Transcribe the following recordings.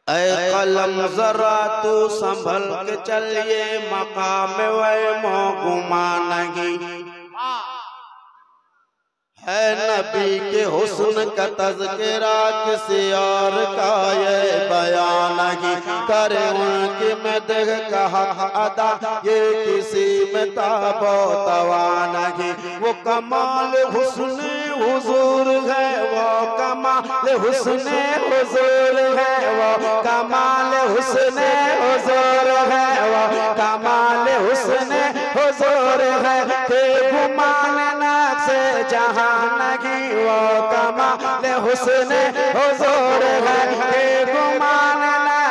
ऐ कलम जरा तू संभल के चलिए, मकाम वह मोगुमा नहीं है। नबी के हुस्न का तज़किरा किसी और का ये बयान नहीं करे। उनकी मदह का हक अदा ये किसी में ताबो तवा नहीं। वो कमाल हुस्न हुजूर है, वो कमाल हुस्न हुजूर है, वो कमाल हुस्न हुजूर है, वो कमाल हुस्न हुजूर है। के गुमान से जहां नहीं, वो कमाल हुस्न हुजूर है। के गुमान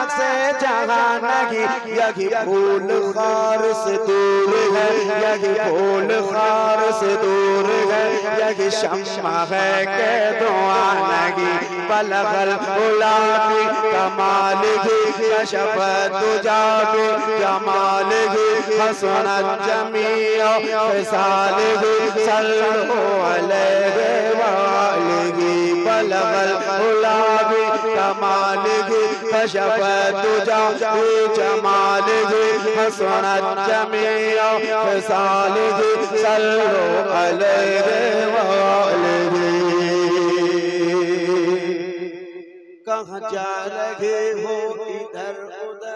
से जहां नहीं। यही फूल खार से दूर है, यही फूल खार से दूर है। यही शम्मा है के दुआ नहीं। बलगल गुलाबी कमाल ही कशफ तुजा भी जमाल ही हसनत जमीओ फिसाल ही सल्लल्लाहु अलैहि वालिही। बलगल गुलाबी कमाल ही कशफ तुजा भी जमाल ही हसनत जमीओ फिसाल ही सल्लल्लाहु अलैहि वालिही। कहाँ जा रहे हो इधर उधर,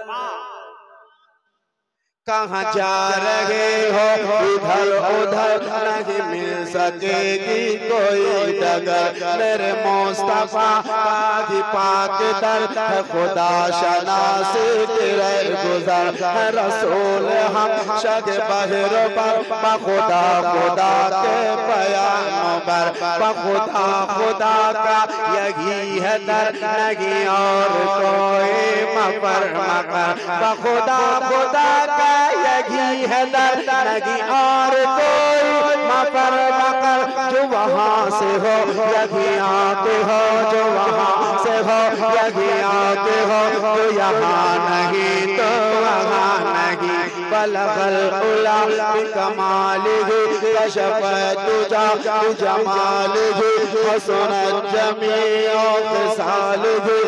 कहाँ जा रहे हो इधर उधर, नहीं मिल सकेगी कोई डगर। मेरे मुस्तफा पाक पाक दर खुदा शनासी तेरे गुजर। रसूल हम शग बहर पर बखुदा खुदा के बयान पर। बखुदा खुदा का यही है दर, नहीं और कोई मफर मकर। बखुदा खुदा का यही है दर, नहीं और कोई मफर मकर। जो वहाँ से हो यही आते हो, जो वहाँ से हो यही आते हो। तो यहाँ नहीं तो वहाँ नहीं। बलगल गुलाबी कमाल ही कशफ तुजा जमाल ही हसनत जमीओ फिसाल ही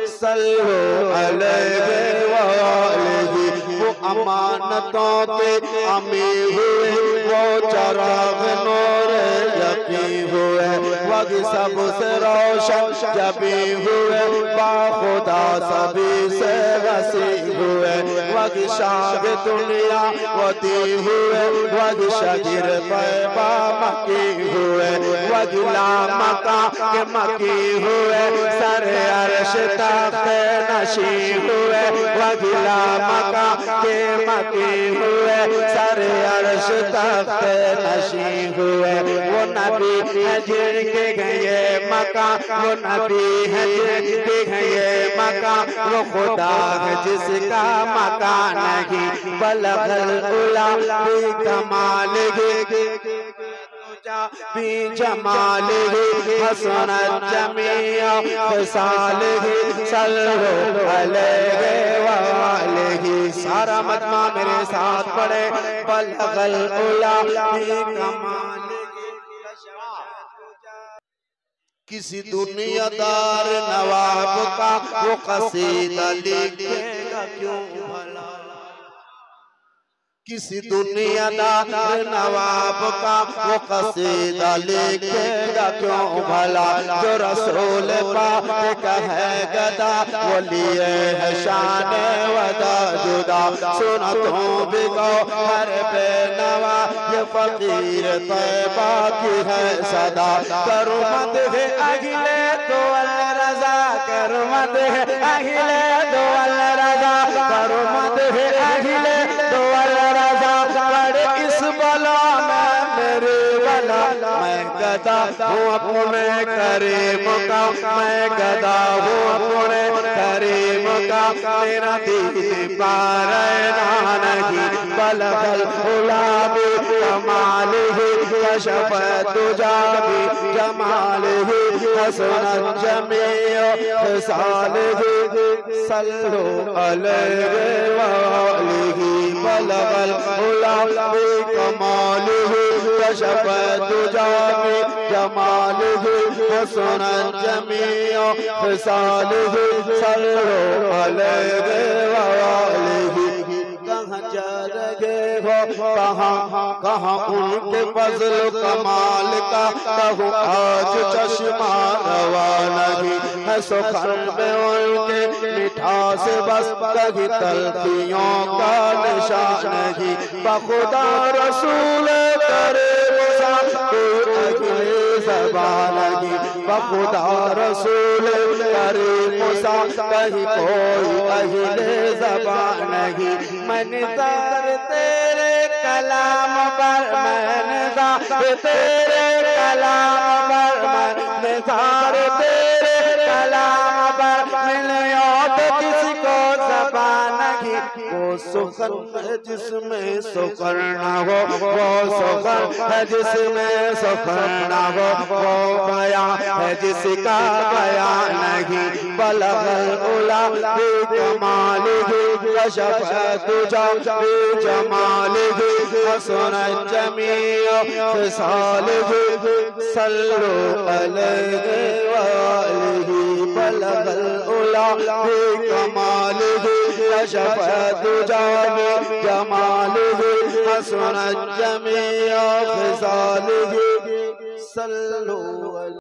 सल्लल्लाहु अलैहि वालिही। वो अमानतों के अमी हुए, वो चराग नूर यकी हुए। वग सबसे रोशन जबी हुए, बाखुदा सभी से वसी हुए। वग शाग दुनिया वती हुए, वग शगिर पैबा मकी हुए। वग लामका के मकी हुए, सर अर्श तख्त नशी हुए। वग लामका के मकी हुए, सर अर्श तख्त नशी हुए। वो नबी है जिनके गए मका, वो नबी है जिनके गए मका। वो खुदा है जिसका मका नहीं। बलगल गुलाबी कमाल ही भी जमाल ही हसनत जमीओ फिसाल ही सल्लल्लाहु अलैहि वालिही। सारा मजमा मेरे साथ पढ़े। बलगल गुलाबी कमाल किसी दुनियादार नवाब का वो कसीदा लिखेगा क्यों भला। किसी दुनियादार नवाब का वो कसीदा लिखेगा क्यों भला। जो रसूल पाक का है गदा, वो लिए है शान वदा जुदा। सुनो तुम भी कहो हर बेनवा, ये फकीर तैबा की है सदा। करो मत है अगले तो अल्लाह रजा, करो मत है अगले तो अल्लाह रजा, करो मत है अगले तो अल्लाह रजा। इस बला में मेरे बला, मैं गदा हूँ अपने करीम का, मैं गदा हूँ अपने करीम का। मेरा दीन पार नहीं। बलगल गुलाबी कमाल ही कशफ तुजा भी जमाल ही हसनत जमीओ फिसाल ही सल्लल्लाहु अलैहि वालिही। बलगल गुलाबी कमाल ही कशफ दुजा जमालिही हसनत जमीअ खिसालिही सल्लल्लाहु अलैहि वआलिही। कहाँ जा रहे हो कहाँ उनके फज़्ल कमाल का कहूँ आज चश्मा रवानगी है सुखन में उनके मिठास बस कहीं तलखियों का निशानगी। बखुदा रसूल करे ज़बानगी बखुदा रसूल करे मुसा कहीं कोई अहिले ज़बानगी। मैं निज़ार तेरे कलाम पर मैं निज़ार तेरे कलाम पर मैं निज़ार तेरे कलाम पर मिले तो किसको ज़बानगी। वो सुखन है जिसमें सुखर न हो वो सुखन है जिसमें सुखर न हो वो बयां है जिसका बयां नहीं। बलगल उला बिकमालिही कशफ दुजा बिजमालिही हसनत जमीअ खिसालिही सल्लल्लाहु अलैहि वआलिही। बलगल उला बिकमालिही कशफ दुजा बिजमालिही हसनत जमीअ खिसालिही सल्लल्लाहु